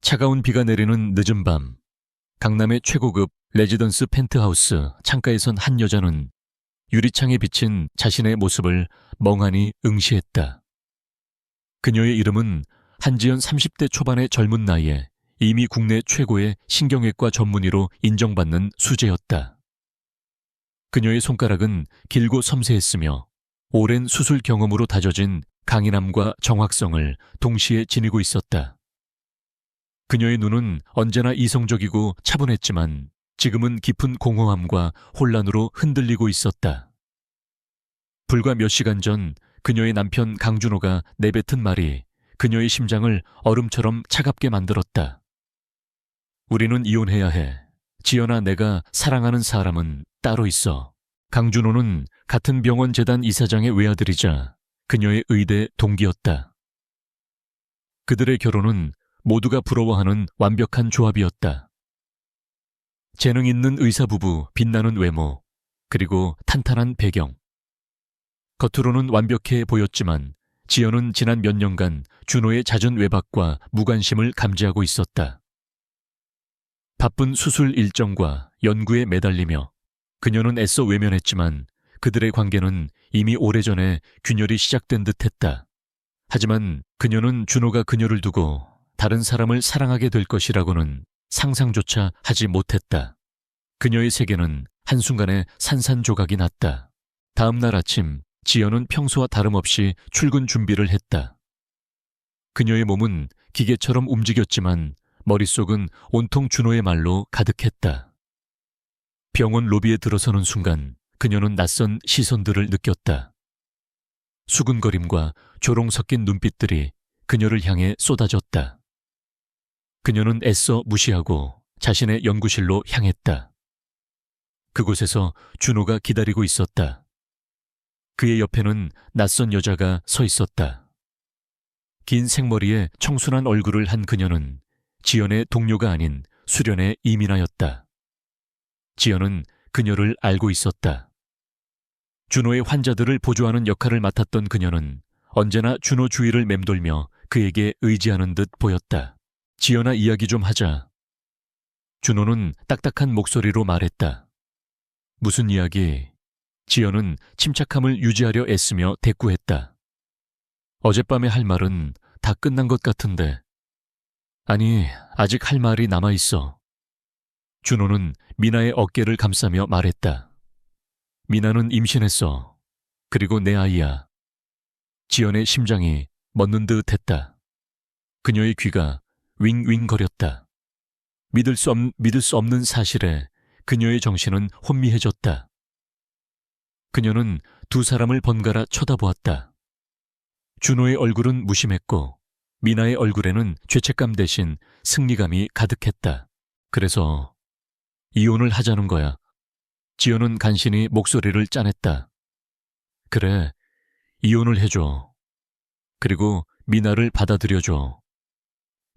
차가운 비가 내리는 늦은 밤, 강남의 최고급 레지던스 펜트하우스 창가에 선 한 여자는 유리창에 비친 자신의 모습을 멍하니 응시했다. 그녀의 이름은 한지연 30대 초반의 젊은 나이에 이미 국내 최고의 신경외과 전문의로 인정받는 수재였다. 그녀의 손가락은 길고 섬세했으며 오랜 수술 경험으로 다져진 강인함과 정확성을 동시에 지니고 있었다. 그녀의 눈은 언제나 이성적이고 차분했지만 지금은 깊은 공허함과 혼란으로 흔들리고 있었다. 불과 몇 시간 전 그녀의 남편 강준호가 내뱉은 말이 그녀의 심장을 얼음처럼 차갑게 만들었다. 우리는 이혼해야 해. 지연아, 내가 사랑하는 사람은 따로 있어. 강준호는 같은 병원 재단 이사장의 외아들이자 그녀의 의대 동기였다. 그들의 결혼은 모두가 부러워하는 완벽한 조합이었다. 재능 있는 의사 부부, 빛나는 외모, 그리고 탄탄한 배경. 겉으로는 완벽해 보였지만 지연은 지난 몇 년간 준호의 잦은 외박과 무관심을 감지하고 있었다. 바쁜 수술 일정과 연구에 매달리며 그녀는 애써 외면했지만 그들의 관계는 이미 오래전에 균열이 시작된 듯했다. 하지만 그녀는 준호가 그녀를 두고 다른 사람을 사랑하게 될 것이라고는 상상조차 하지 못했다. 그녀의 세계는 한순간에 산산조각이 났다. 다음 날 아침, 지연은 평소와 다름없이 출근 준비를 했다. 그녀의 몸은 기계처럼 움직였지만 머릿속은 온통 준호의 말로 가득했다. 병원 로비에 들어서는 순간 그녀는 낯선 시선들을 느꼈다. 수근거림과 조롱 섞인 눈빛들이 그녀를 향해 쏟아졌다. 그녀는 애써 무시하고 자신의 연구실로 향했다. 그곳에서 준호가 기다리고 있었다. 그의 옆에는 낯선 여자가 서 있었다. 긴 생머리에 청순한 얼굴을 한 그녀는 지연의 동료가 아닌 수련의 이민아였다. 지연은 그녀를 알고 있었다. 준호의 환자들을 보조하는 역할을 맡았던 그녀는 언제나 준호 주위를 맴돌며 그에게 의지하는 듯 보였다. 지연아, 이야기 좀 하자. 준호는 딱딱한 목소리로 말했다. 무슨 이야기? 지연은 침착함을 유지하려 애쓰며 대꾸했다. 어젯밤에 할 말은 다 끝난 것 같은데. 아니, 아직 할 말이 남아있어. 준호는 미나의 어깨를 감싸며 말했다. 미나는 임신했어. 그리고 내 아이야. 지연의 심장이 멎는 듯 했다. 그녀의 귀가 윙윙거렸다. 믿을 수 없는 사실에 그녀의 정신은 혼미해졌다. 그녀는 두 사람을 번갈아 쳐다보았다. 준호의 얼굴은 무심했고 미나의 얼굴에는 죄책감 대신 승리감이 가득했다. 그래서 이혼을 하자는 거야. 지연은 간신히 목소리를 짜냈다. 그래, 이혼을 해줘. 그리고 미나를 받아들여줘.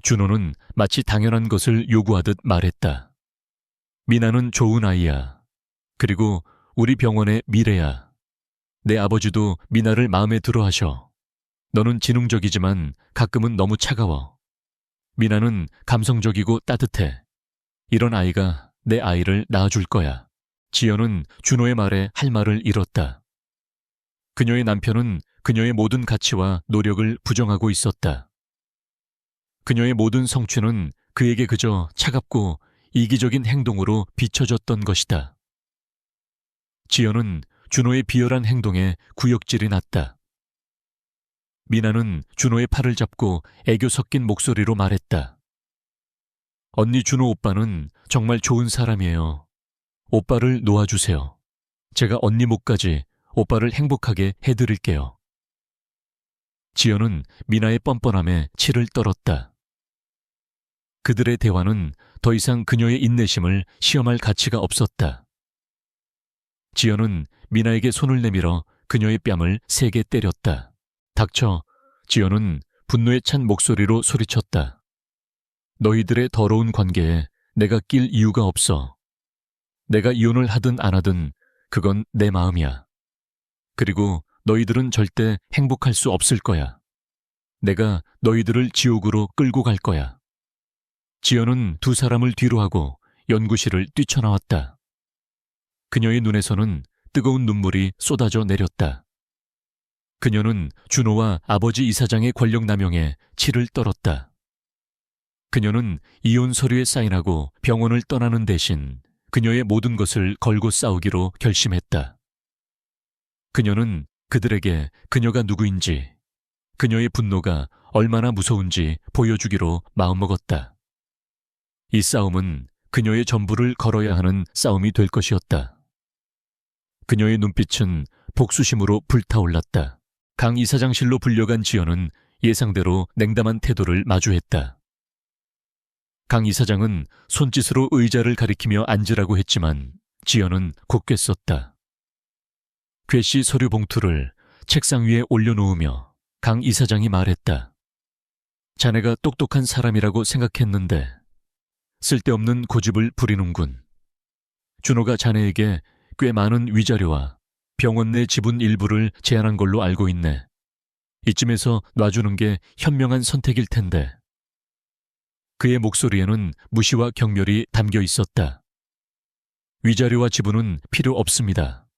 준호는 마치 당연한 것을 요구하듯 말했다. 미나는 좋은 아이야. 그리고 우리 병원의 미래야. 내 아버지도 미나를 마음에 들어 하셔. 너는 지능적이지만 가끔은 너무 차가워. 미나는 감성적이고 따뜻해. 이런 아이가 내 아이를 낳아줄 거야. 지연은 준호의 말에 할 말을 잃었다. 그녀의 남편은 그녀의 모든 가치와 노력을 부정하고 있었다. 그녀의 모든 성취는 그에게 그저 차갑고 이기적인 행동으로 비춰졌던 것이다. 지연은 준호의 비열한 행동에 구역질이 났다. 미나는 준호의 팔을 잡고 애교 섞인 목소리로 말했다. 언니, 준호 오빠는 정말 좋은 사람이에요. 오빠를 놓아주세요. 제가 언니 목까지 오빠를 행복하게 해드릴게요. 지연은 미나의 뻔뻔함에 치를 떨었다. 그들의 대화는 더 이상 그녀의 인내심을 시험할 가치가 없었다. 지연은 미나에게 손을 내밀어 그녀의 뺨을 세게 때렸다. 닥쳐. 지연은 분노에 찬 목소리로 소리쳤다. 너희들의 더러운 관계에 내가 낄 이유가 없어. 내가 이혼을 하든 안 하든 그건 내 마음이야. 그리고 너희들은 절대 행복할 수 없을 거야. 내가 너희들을 지옥으로 끌고 갈 거야. 지연은 두 사람을 뒤로 하고 연구실을 뛰쳐나왔다. 그녀의 눈에서는 뜨거운 눈물이 쏟아져 내렸다. 그녀는 준호와 아버지 이사장의 권력 남용에 치를 떨었다. 그녀는 이혼 서류에 사인하고 병원을 떠나는 대신 그녀의 모든 것을 걸고 싸우기로 결심했다. 그녀는 그들에게 그녀가 누구인지, 그녀의 분노가 얼마나 무서운지 보여주기로 마음먹었다. 이 싸움은 그녀의 전부를 걸어야 하는 싸움이 될 것이었다. 그녀의 눈빛은 복수심으로 불타올랐다. 강 이사장실로 불려간 지연은 예상대로 냉담한 태도를 마주했다. 강 이사장은 손짓으로 의자를 가리키며 앉으라고 했지만 지연은 곧게 썼다. 괴씨 서류 봉투를 책상 위에 올려놓으며 강 이사장이 말했다. 자네가 똑똑한 사람이라고 생각했는데 쓸데없는 고집을 부리는군. 준호가 자네에게 꽤 많은 위자료와 병원 내 지분 일부를 제안한 걸로 알고 있네. 이쯤에서 놔주는 게 현명한 선택일 텐데. 그의 목소리에는 무시와 경멸이 담겨 있었다. 위자료와 지분은 필요 없습니다.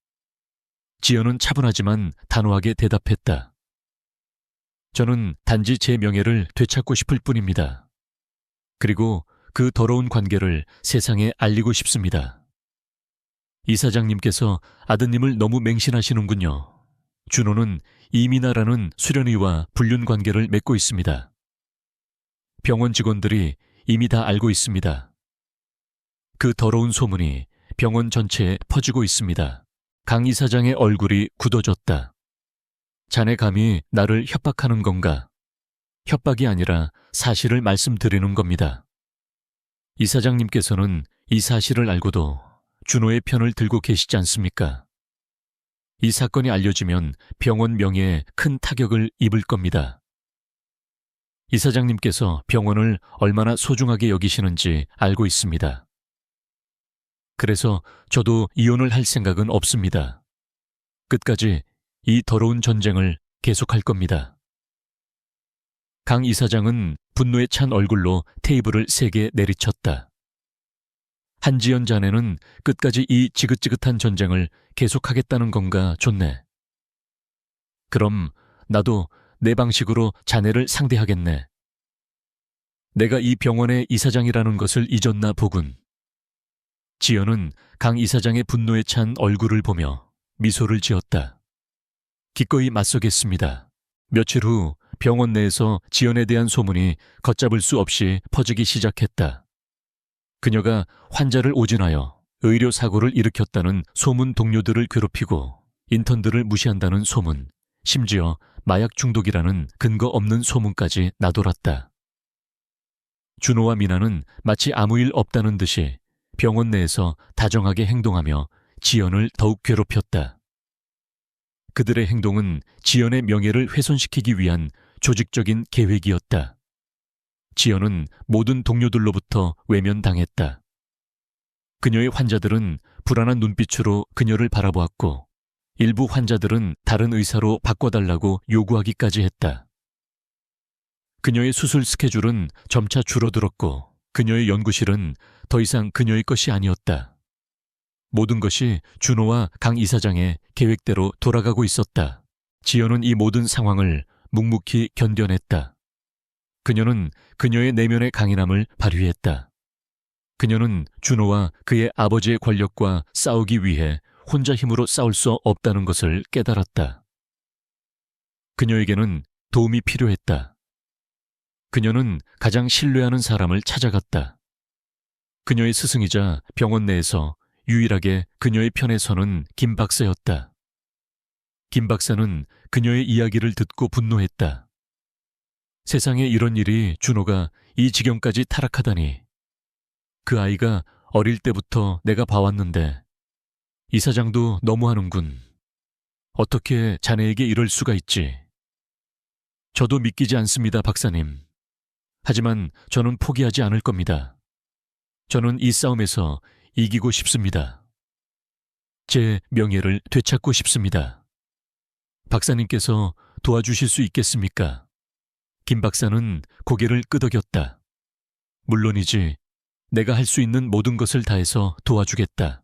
지연은 차분하지만 단호하게 대답했다. 저는 단지 제 명예를 되찾고 싶을 뿐입니다. 그리고 그 더러운 관계를 세상에 알리고 싶습니다. 이사장님께서 아드님을 너무 맹신하시는군요. 준호는 이민아라는 수련의와 불륜 관계를 맺고 있습니다. 병원 직원들이 이미 다 알고 있습니다. 그 더러운 소문이 병원 전체에 퍼지고 있습니다. 강 이사장의 얼굴이 굳어졌다. 자네 감히 나를 협박하는 건가? 협박이 아니라 사실을 말씀드리는 겁니다. 이사장님께서는 이 사실을 알고도 준호의 편을 들고 계시지 않습니까? 이 사건이 알려지면 병원 명예에 큰 타격을 입을 겁니다. 이사장님께서 병원을 얼마나 소중하게 여기시는지 알고 있습니다. 그래서 저도 이혼을 할 생각은 없습니다. 끝까지 이 더러운 전쟁을 계속할 겁니다. 강 이사장은 분노에 찬 얼굴로 테이블을 3개 내리쳤다. 한지연 자네는 끝까지 이 지긋지긋한 전쟁을 계속하겠다는 건가 좋네. 그럼 나도 내 방식으로 자네를 상대하겠네. 내가 이 병원의 이사장이라는 것을 잊었나 보군. 지연은 강 이사장의 분노에 찬 얼굴을 보며 미소를 지었다. 기꺼이 맞서겠습니다. 며칠 후 병원 내에서 지연에 대한 소문이 걷잡을 수 없이 퍼지기 시작했다. 그녀가 환자를 오진하여 의료사고를 일으켰다는 소문, 동료들을 괴롭히고 인턴들을 무시한다는 소문, 심지어 마약 중독이라는 근거 없는 소문까지 나돌았다. 준호와 미나는 마치 아무 일 없다는 듯이 병원 내에서 다정하게 행동하며 지연을 더욱 괴롭혔다. 그들의 행동은 지연의 명예를 훼손시키기 위한 조직적인 계획이었다. 지연은 모든 동료들로부터 외면당했다. 그녀의 환자들은 불안한 눈빛으로 그녀를 바라보았고 일부 환자들은 다른 의사로 바꿔달라고 요구하기까지 했다. 그녀의 수술 스케줄은 점차 줄어들었고 그녀의 연구실은 더 이상 그녀의 것이 아니었다. 모든 것이 준호와 강 이사장의 계획대로 돌아가고 있었다. 지연은 이 모든 상황을 묵묵히 견뎌냈다. 그녀는 그녀의 내면의 강인함을 발휘했다. 그녀는 준호와 그의 아버지의 권력과 싸우기 위해 혼자 힘으로 싸울 수 없다는 것을 깨달았다. 그녀에게는 도움이 필요했다. 그녀는 가장 신뢰하는 사람을 찾아갔다. 그녀의 스승이자 병원 내에서 유일하게 그녀의 편에 서는 김 박사였다. 김 박사는 그녀의 이야기를 듣고 분노했다. 세상에 이런 일이 준호가 이 지경까지 타락하다니. 그 아이가 어릴 때부터 내가 봐왔는데 이사장도 너무하는군. 어떻게 자네에게 이럴 수가 있지? 저도 믿기지 않습니다, 박사님. 하지만 저는 포기하지 않을 겁니다. 저는 이 싸움에서 이기고 싶습니다. 제 명예를 되찾고 싶습니다. 박사님께서 도와주실 수 있겠습니까? 김 박사는 고개를 끄덕였다. 물론이지. 내가 할 수 있는 모든 것을 다해서 도와주겠다.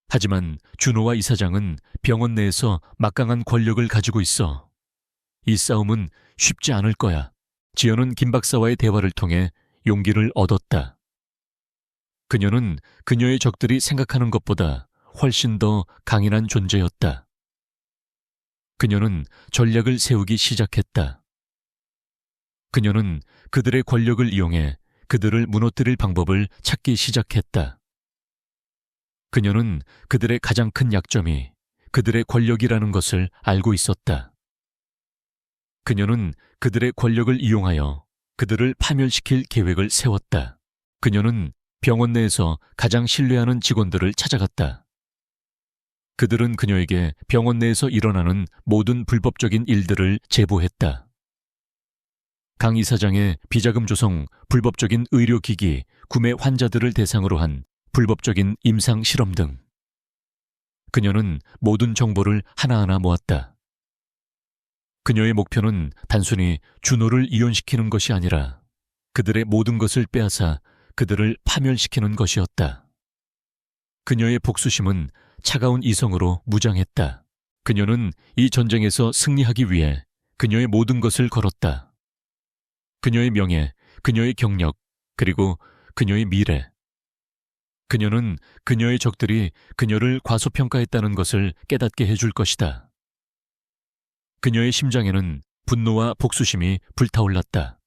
하지만 준호와 이사장은 병원 내에서 막강한 권력을 가지고 있어. 이 싸움은 쉽지 않을 거야. 지연은 김 박사와의 대화를 통해 용기를 얻었다. 그녀는 그녀의 적들이 생각하는 것보다 훨씬 더 강인한 존재였다. 그녀는 전략을 세우기 시작했다. 그녀는 그들의 권력을 이용해 그들을 무너뜨릴 방법을 찾기 시작했다. 그녀는 그들의 가장 큰 약점이 그들의 권력이라는 것을 알고 있었다. 그녀는 그들의 권력을 이용하여 그들을 파멸시킬 계획을 세웠다. 그녀는 병원 내에서 가장 신뢰하는 직원들을 찾아갔다. 그들은 그녀에게 병원 내에서 일어나는 모든 불법적인 일들을 제보했다. 강 이사장의 비자금 조성, 불법적인 의료기기, 구매 환자들을 대상으로 한 불법적인 임상 실험 등. 그녀는 모든 정보를 하나하나 모았다. 그녀의 목표는 단순히 준호를 이혼시키는 것이 아니라 그들의 모든 것을 빼앗아 그들을 파멸시키는 것이었다. 그녀의 복수심은 차가운 이성으로 무장했다. 그녀는 이 전쟁에서 승리하기 위해 그녀의 모든 것을 걸었다. 그녀의 명예, 그녀의 경력, 그리고 그녀의 미래. 그녀는 그녀의 적들이 그녀를 과소평가했다는 것을 깨닫게 해줄 것이다. 그녀의 심장에는 분노와 복수심이 불타올랐다.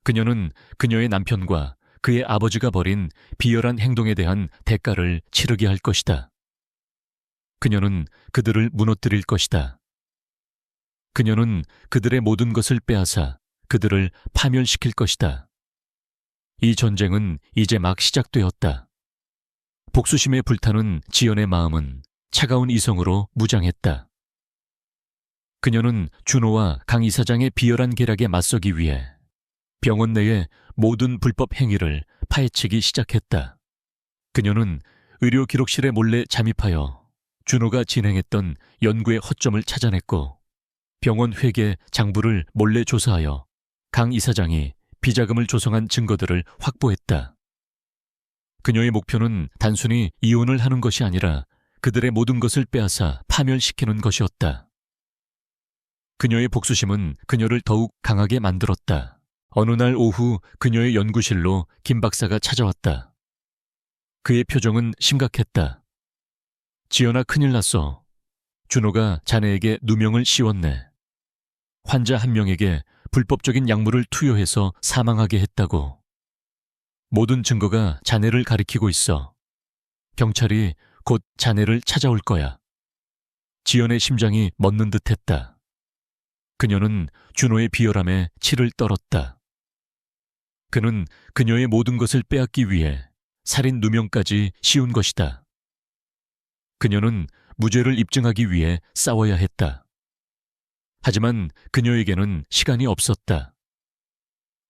그녀는 그녀의 남편과 그의 아버지가 벌인 비열한 행동에 대한 대가를 치르게 할 것이다. 그녀는 그들을 무너뜨릴 것이다. 그녀는 그들의 모든 것을 빼앗아 그들을 파멸시킬 것이다. 이 전쟁은 이제 막 시작되었다. 복수심에 불타는 지연의 마음은 차가운 이성으로 무장했다. 그녀는 준호와 강 이사장의 비열한 계략에 맞서기 위해 병원 내의 모든 불법 행위를 파헤치기 시작했다. 그녀는 의료 기록실에 몰래 잠입하여 준호가 진행했던 연구의 허점을 찾아냈고 병원 회계 장부를 몰래 조사하여 강 이사장이 비자금을 조성한 증거들을 확보했다. 그녀의 목표는 단순히 이혼을 하는 것이 아니라 그들의 모든 것을 빼앗아 파멸시키는 것이었다. 그녀의 복수심은 그녀를 더욱 강하게 만들었다. 어느 날 오후 그녀의 연구실로 김 박사가 찾아왔다. 그의 표정은 심각했다. 지연아, 큰일 났어. 준호가 자네에게 누명을 씌웠네. 환자 한 명에게 불법적인 약물을 투여해서 사망하게 했다고. 모든 증거가 자네를 가리키고 있어. 경찰이 곧 자네를 찾아올 거야. 지연의 심장이 멎는 듯했다. 그녀는 준호의 비열함에 치를 떨었다. 그는 그녀의 모든 것을 빼앗기 위해 살인 누명까지 씌운 것이다. 그녀는 무죄를 입증하기 위해 싸워야 했다. 하지만 그녀에게는 시간이 없었다.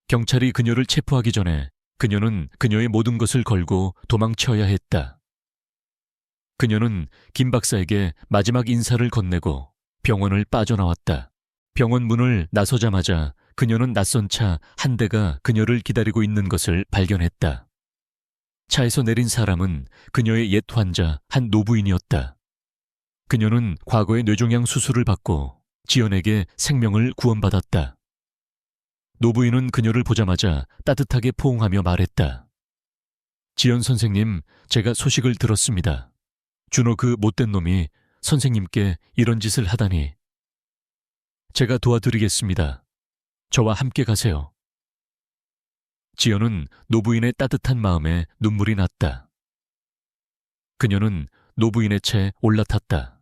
경찰이 그녀를 체포하기 전에 그녀는 그녀의 모든 것을 걸고 도망쳐야 했다. 그녀는 김 박사에게 마지막 인사를 건네고 병원을 빠져나왔다. 병원 문을 나서자마자 그녀는 낯선 차 한 대가 그녀를 기다리고 있는 것을 발견했다. 차에서 내린 사람은 그녀의 옛 환자 한 노부인이었다. 그녀는 과거에 뇌종양 수술을 받고 지연에게 생명을 구원받았다. 노부인은 그녀를 보자마자 따뜻하게 포옹하며 말했다. 지연 선생님, 제가 소식을 들었습니다. 준호 그 못된 놈이 선생님께 이런 짓을 하다니. 제가 도와드리겠습니다. 저와 함께 가세요. 지연은 노부인의 따뜻한 마음에 눈물이 났다. 그녀는 노부인의 차에 올라탔다.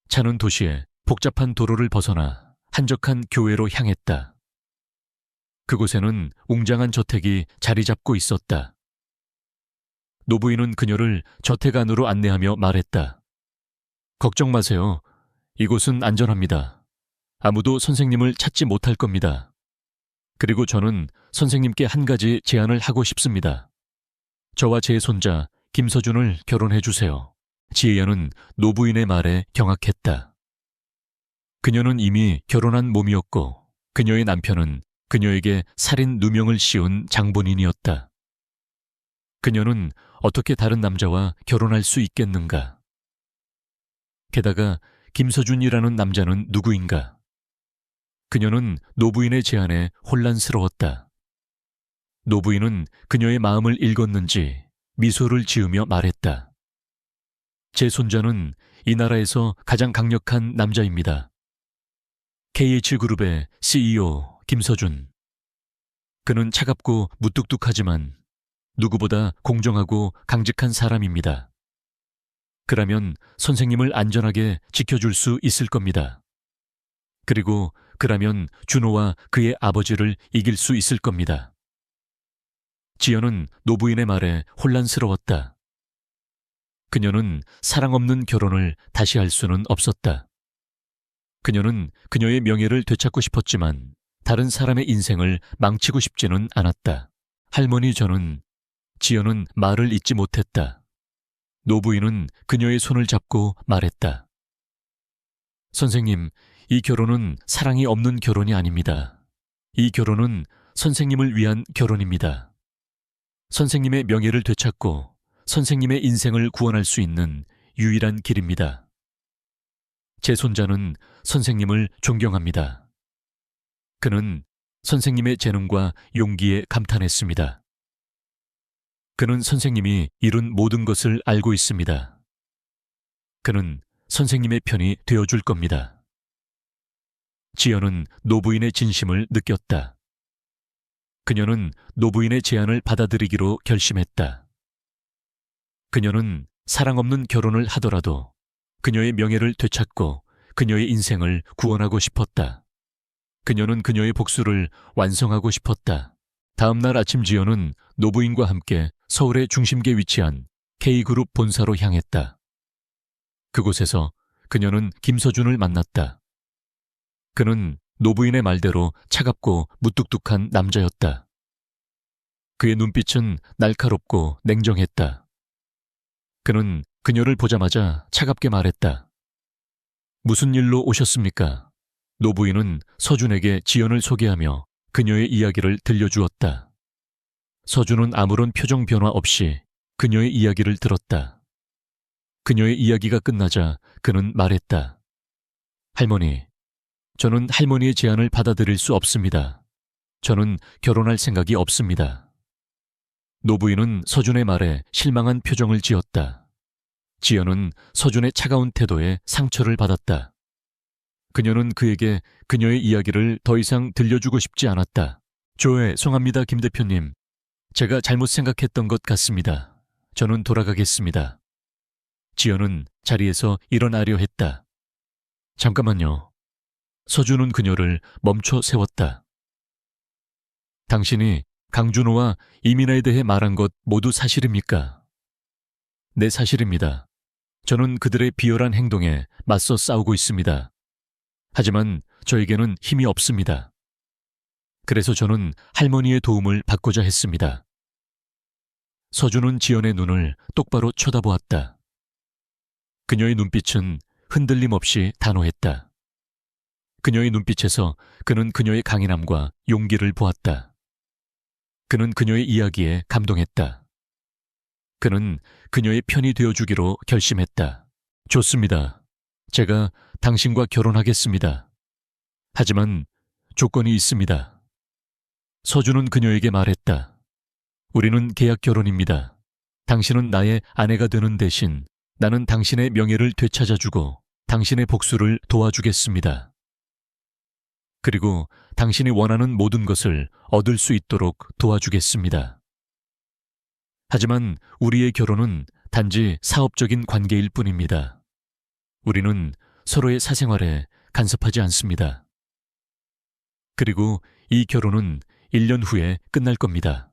차는 도시의 복잡한 도로를 벗어나 한적한 교회로 향했다. 그곳에는 웅장한 저택이 자리 잡고 있었다. 노부인은 그녀를 저택 안으로 안내하며 말했다. 걱정 마세요. 이곳은 안전합니다. 아무도 선생님을 찾지 못할 겁니다. 그리고 저는 선생님께 한 가지 제안을 하고 싶습니다. 저와 제 손자 김서준을 결혼해 주세요. 지혜연은 노부인의 말에 경악했다. 그녀는 이미 결혼한 몸이었고 그녀의 남편은 그녀에게 살인 누명을 씌운 장본인이었다. 그녀는 어떻게 다른 남자와 결혼할 수 있겠는가? 게다가 김서준이라는 남자는 누구인가? 그녀는 노부인의 제안에 혼란스러웠다. 노부인은 그녀의 마음을 읽었는지 미소를 지으며 말했다. 제 손자는 이 나라에서 가장 강력한 남자입니다. KH그룹의 CEO 김서준. 그는 차갑고 무뚝뚝하지만 누구보다 공정하고 강직한 사람입니다. 그라면 선생님을 안전하게 지켜줄 수 있을 겁니다. 그리고 그라면 준호와 그의 아버지를 이길 수 있을 겁니다. 지연은 노부인의 말에 혼란스러웠다. 그녀는 사랑 없는 결혼을 다시 할 수는 없었다. 그녀는 그녀의 명예를 되찾고 싶었지만 다른 사람의 인생을 망치고 싶지는 않았다. 할머니 저는 지연은 말을 잇지 못했다. 노부인은 그녀의 손을 잡고 말했다. 선생님, 이 결혼은 사랑이 없는 결혼이 아닙니다. 이 결혼은 선생님을 위한 결혼입니다. 선생님의 명예를 되찾고 선생님의 인생을 구원할 수 있는 유일한 길입니다. 제 손자는 선생님을 존경합니다. 그는 선생님의 재능과 용기에 감탄했습니다. 그는 선생님이 이룬 모든 것을 알고 있습니다. 그는 선생님의 편이 되어줄 겁니다. 지연은 노부인의 진심을 느꼈다. 그녀는 노부인의 제안을 받아들이기로 결심했다. 그녀는 사랑 없는 결혼을 하더라도 그녀의 명예를 되찾고 그녀의 인생을 구원하고 싶었다. 그녀는 그녀의 복수를 완성하고 싶었다. 다음 날 아침 지연은 노부인과 함께 서울의 중심계에 위치한 K그룹 본사로 향했다. 그곳에서 그녀는 김서준을 만났다. 그는 노부인의 말대로 차갑고 무뚝뚝한 남자였다. 그의 눈빛은 날카롭고 냉정했다. 그는 그녀를 보자마자 차갑게 말했다. 무슨 일로 오셨습니까? 노부인은 서준에게 지연을 소개하며 그녀의 이야기를 들려주었다. 서준은 아무런 표정 변화 없이 그녀의 이야기를 들었다. 그녀의 이야기가 끝나자 그는 말했다. 할머니, 저는 할머니의 제안을 받아들일 수 없습니다. 저는 결혼할 생각이 없습니다. 노부인은 서준의 말에 실망한 표정을 지었다. 지연은 서준의 차가운 태도에 상처를 받았다. 그녀는 그에게 그녀의 이야기를 더 이상 들려주고 싶지 않았다. 죄송합니다, 김 대표님. 제가 잘못 생각했던 것 같습니다. 저는 돌아가겠습니다. 지연은 자리에서 일어나려 했다. 잠깐만요. 서준은 그녀를 멈춰 세웠다. 당신이 강준호와 이민아에 대해 말한 것 모두 사실입니까? 네, 사실입니다. 저는 그들의 비열한 행동에 맞서 싸우고 있습니다. 하지만 저에게는 힘이 없습니다. 그래서 저는 할머니의 도움을 받고자 했습니다. 서준은 지연의 눈을 똑바로 쳐다보았다. 그녀의 눈빛은 흔들림 없이 단호했다. 그녀의 눈빛에서 그는 그녀의 강인함과 용기를 보았다. 그는 그녀의 이야기에 감동했다. 그는 그녀의 편이 되어주기로 결심했다. 좋습니다. 제가 당신과 결혼하겠습니다. 하지만 조건이 있습니다. 서준은 그녀에게 말했다. 우리는 계약 결혼입니다. 당신은 나의 아내가 되는 대신 나는 당신의 명예를 되찾아주고 당신의 복수를 도와주겠습니다. 그리고 당신이 원하는 모든 것을 얻을 수 있도록 도와주겠습니다. 하지만 우리의 결혼은 단지 사업적인 관계일 뿐입니다. 우리는 서로의 사생활에 간섭하지 않습니다. 그리고 이 결혼은 1년 후에 끝날 겁니다.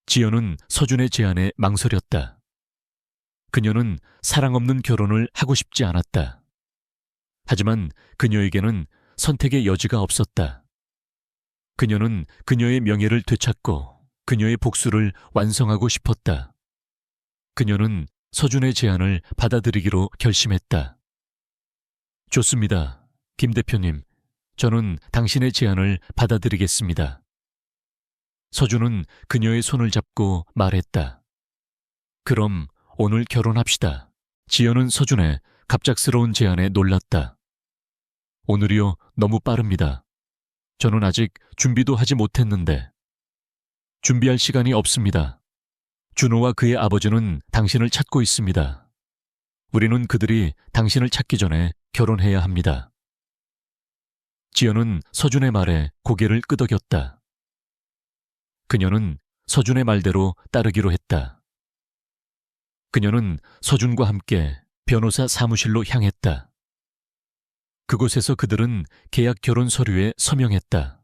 지연은 서준의 제안에 망설였다. 그녀는 사랑 없는 결혼을 하고 싶지 않았다. 하지만 그녀에게는 선택의 여지가 없었다. 그녀는 그녀의 명예를 되찾고 그녀의 복수를 완성하고 싶었다. 그녀는 서준의 제안을 받아들이기로 결심했다. 좋습니다. 김 대표님, 저는 당신의 제안을 받아들이겠습니다. 서준은 그녀의 손을 잡고 말했다. 그럼 오늘 결혼합시다. 지연은 서준의 갑작스러운 제안에 놀랐다. 오늘이요, 너무 빠릅니다. 저는 아직 준비도 하지 못했는데. 준비할 시간이 없습니다. 준호와 그의 아버지는 당신을 찾고 있습니다. 우리는 그들이 당신을 찾기 전에 결혼해야 합니다. 지연은 서준의 말에 고개를 끄덕였다. 그녀는 서준의 말대로 따르기로 했다. 그녀는 서준과 함께 변호사 사무실로 향했다. 그곳에서 그들은 계약 결혼 서류에 서명했다.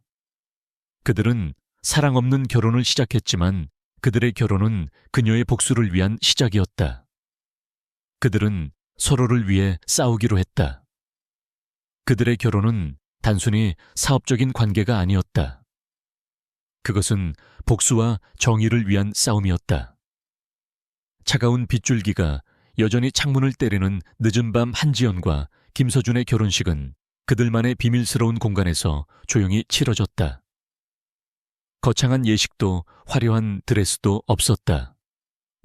그들은 사랑 없는 결혼을 시작했지만 그들의 결혼은 그녀의 복수를 위한 시작이었다. 그들은 서로를 위해 싸우기로 했다. 그들의 결혼은 단순히 사업적인 관계가 아니었다. 그것은 복수와 정의를 위한 싸움이었다. 차가운 빗줄기가 여전히 창문을 때리는 늦은 밤 한지연과 김서준의 결혼식은 그들만의 비밀스러운 공간에서 조용히 치러졌다. 거창한 예식도 화려한 드레스도 없었다.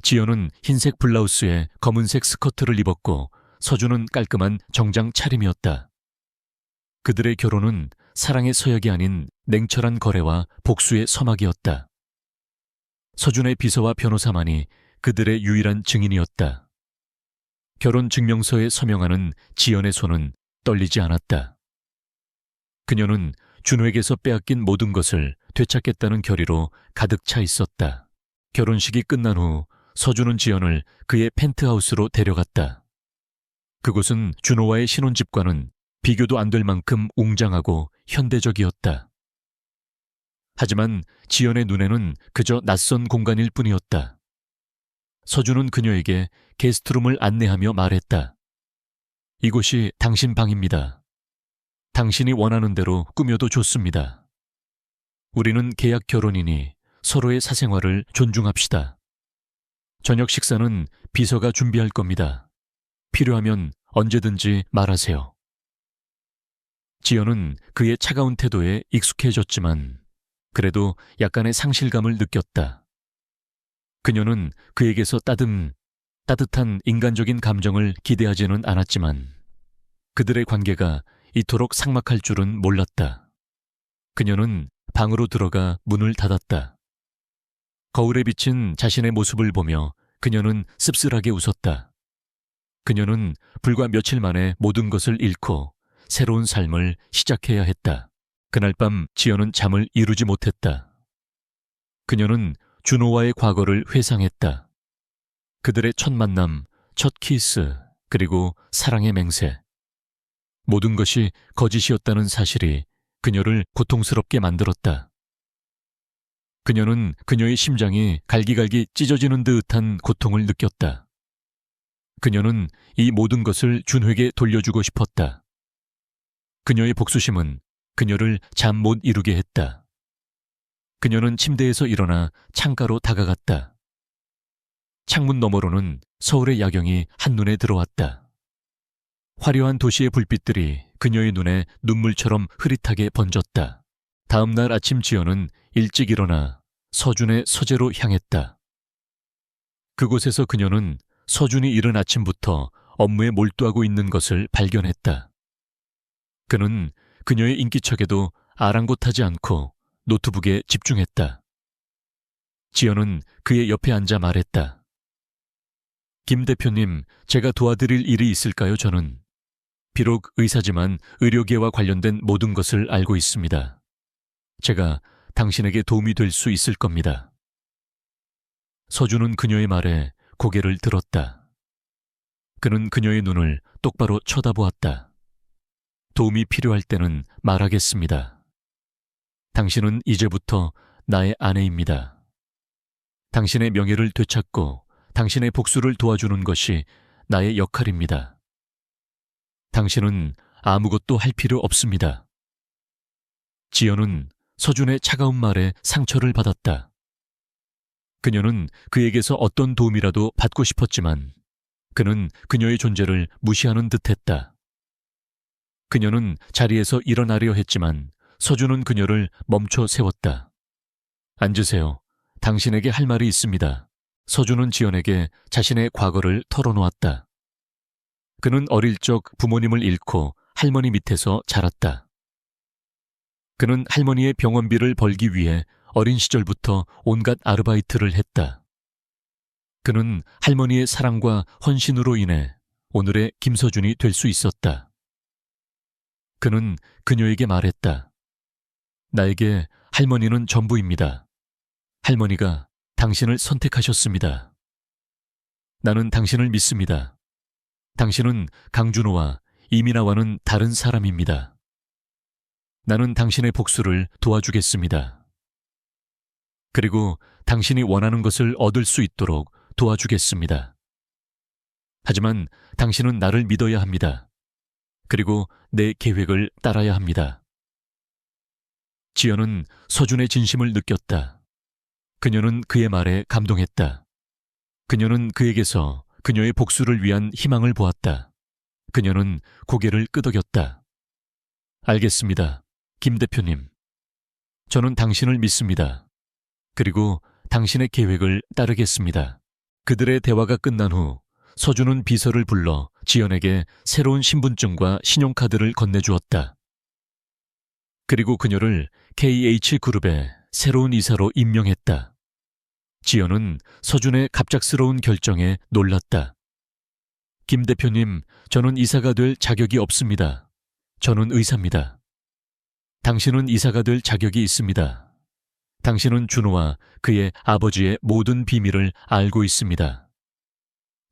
지연은 흰색 블라우스에 검은색 스커트를 입었고 서준은 깔끔한 정장 차림이었다. 그들의 결혼은 사랑의 서약이 아닌 냉철한 거래와 복수의 서막이었다. 서준의 비서와 변호사만이 그들의 유일한 증인이었다. 결혼 증명서에 서명하는 지연의 손은 떨리지 않았다. 그녀는 준호에게서 빼앗긴 모든 것을 되찾겠다는 결의로 가득 차 있었다. 결혼식이 끝난 후 서준은 지연을 그의 펜트하우스로 데려갔다. 그곳은 준호와의 신혼집과는 비교도 안 될 만큼 웅장하고 현대적이었다. 하지만 지연의 눈에는 그저 낯선 공간일 뿐이었다. 서준은 그녀에게 게스트룸을 안내하며 말했다. 이곳이 당신 방입니다. 당신이 원하는 대로 꾸며도 좋습니다. 우리는 계약 결혼이니 서로의 사생활을 존중합시다. 저녁 식사는 비서가 준비할 겁니다. 필요하면 언제든지 말하세요. 지연은 그의 차가운 태도에 익숙해졌지만 그래도 약간의 상실감을 느꼈다. 그녀는 그에게서 따뜻한 인간적인 감정을 기대하지는 않았지만 그들의 관계가 이토록 삭막할 줄은 몰랐다. 그녀는 방으로 들어가 문을 닫았다. 거울에 비친 자신의 모습을 보며 그녀는 씁쓸하게 웃었다. 그녀는 불과 며칠 만에 모든 것을 잃고 새로운 삶을 시작해야 했다. 그날 밤 지연은 잠을 이루지 못했다. 그녀는 준호와의 과거를 회상했다. 그들의 첫 만남, 첫 키스, 그리고 사랑의 맹세. 모든 것이 거짓이었다는 사실이 그녀를 고통스럽게 만들었다. 그녀는 그녀의 심장이 갈기갈기 찢어지는 듯한 고통을 느꼈다. 그녀는 이 모든 것을 준호에게 돌려주고 싶었다. 그녀의 복수심은 그녀를 잠 못 이루게 했다. 그녀는 침대에서 일어나 창가로 다가갔다. 창문 너머로는 서울의 야경이 한눈에 들어왔다. 화려한 도시의 불빛들이 그녀의 눈에 눈물처럼 흐릿하게 번졌다. 다음 날 아침 지연은 일찍 일어나 서준의 서재로 향했다. 그곳에서 그녀는 서준이 이른 아침부터 업무에 몰두하고 있는 것을 발견했다. 그는 그녀의 인기척에도 아랑곳하지 않고 노트북에 집중했다. 지연은 그의 옆에 앉아 말했다. 김 대표님, 제가 도와드릴 일이 있을까요? 저는 비록 의사지만 의료계와 관련된 모든 것을 알고 있습니다. 제가 당신에게 도움이 될 수 있을 겁니다. 서준은 그녀의 말에 고개를 들었다. 그는 그녀의 눈을 똑바로 쳐다보았다. 도움이 필요할 때는 말하겠습니다. 당신은 이제부터 나의 아내입니다. 당신의 명예를 되찾고 당신의 복수를 도와주는 것이 나의 역할입니다. 당신은 아무것도 할 필요 없습니다. 지연은 서준의 차가운 말에 상처를 받았다. 그녀는 그에게서 어떤 도움이라도 받고 싶었지만 그는 그녀의 존재를 무시하는 듯했다. 그녀는 자리에서 일어나려 했지만 서준은 그녀를 멈춰 세웠다. 앉으세요. 당신에게 할 말이 있습니다. 서준은 지연에게 자신의 과거를 털어놓았다. 그는 어릴 적 부모님을 잃고 할머니 밑에서 자랐다. 그는 할머니의 병원비를 벌기 위해 어린 시절부터 온갖 아르바이트를 했다. 그는 할머니의 사랑과 헌신으로 인해 오늘의 김서준이 될 수 있었다. 그는 그녀에게 말했다. 나에게 할머니는 전부입니다. 할머니가 당신을 선택하셨습니다. 나는 당신을 믿습니다. 당신은 강준호와 이민아와는 다른 사람입니다. 나는 당신의 복수를 도와주겠습니다. 그리고 당신이 원하는 것을 얻을 수 있도록 도와주겠습니다. 하지만 당신은 나를 믿어야 합니다. 그리고 내 계획을 따라야 합니다. 지연은 서준의 진심을 느꼈다. 그녀는 그의 말에 감동했다. 그녀는 그에게서 그녀의 복수를 위한 희망을 보았다. 그녀는 고개를 끄덕였다. 알겠습니다. 김 대표님. 저는 당신을 믿습니다. 그리고 당신의 계획을 따르겠습니다. 그들의 대화가 끝난 후 서준은 비서를 불러 지연에게 새로운 신분증과 신용카드를 건네주었다. 그리고 그녀를 KH그룹의 새로운 이사로 임명했다. 지연은 서준의 갑작스러운 결정에 놀랐다. 김 대표님, 저는 이사가 될 자격이 없습니다. 저는 의사입니다. 당신은 이사가 될 자격이 있습니다. 당신은 준호와 그의 아버지의 모든 비밀을 알고 있습니다.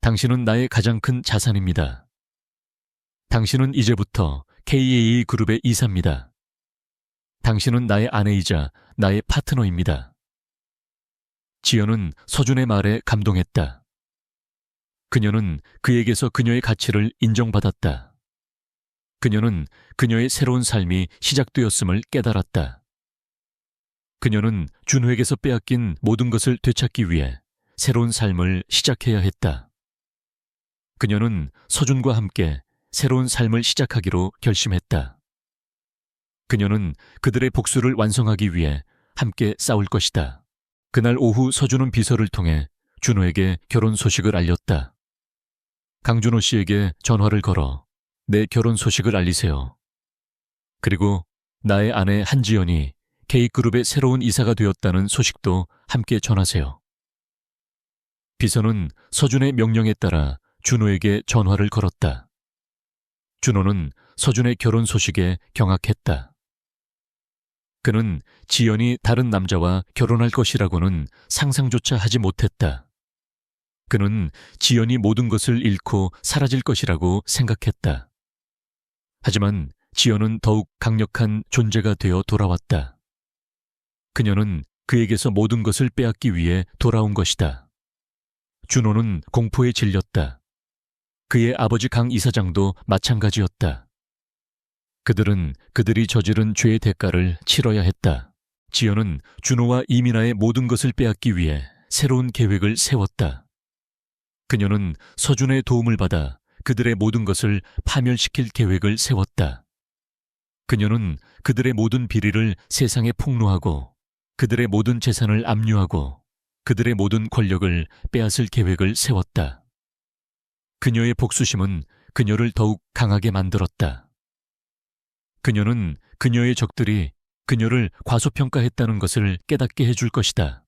당신은 나의 가장 큰 자산입니다. 당신은 이제부터 KA그룹의 이사입니다. 당신은 나의 아내이자 나의 파트너입니다. 지연은 서준의 말에 감동했다. 그녀는 그에게서 그녀의 가치를 인정받았다. 그녀는 그녀의 새로운 삶이 시작되었음을 깨달았다. 그녀는 준호에게서 빼앗긴 모든 것을 되찾기 위해 새로운 삶을 시작해야 했다. 그녀는 서준과 함께 새로운 삶을 시작하기로 결심했다. 그녀는 그들의 복수를 완성하기 위해 함께 싸울 것이다. 그날 오후 서준은 비서를 통해 준호에게 결혼 소식을 알렸다. 강준호 씨에게 전화를 걸어 내 결혼 소식을 알리세요. 그리고 나의 아내 한지연이 K그룹의 새로운 이사가 되었다는 소식도 함께 전하세요. 비서는 서준의 명령에 따라 준호에게 전화를 걸었다. 준호는 서준의 결혼 소식에 경악했다. 그는 지연이 다른 남자와 결혼할 것이라고는 상상조차 하지 못했다. 그는 지연이 모든 것을 잃고 사라질 것이라고 생각했다. 하지만 지연은 더욱 강력한 존재가 되어 돌아왔다. 그녀는 그에게서 모든 것을 빼앗기 위해 돌아온 것이다. 준호는 공포에 질렸다. 그의 아버지 강 이사장도 마찬가지였다. 그들은 그들이 저지른 죄의 대가를 치러야 했다. 지연은 준호와 이민아의 모든 것을 빼앗기 위해 새로운 계획을 세웠다. 그녀는 서준의 도움을 받아 그들의 모든 것을 파멸시킬 계획을 세웠다. 그녀는 그들의 모든 비리를 세상에 폭로하고 그들의 모든 재산을 압류하고 그들의 모든 권력을 빼앗을 계획을 세웠다. 그녀의 복수심은 그녀를 더욱 강하게 만들었다. 그녀는 그녀의 적들이 그녀를 과소평가했다는 것을 깨닫게 해줄 것이다.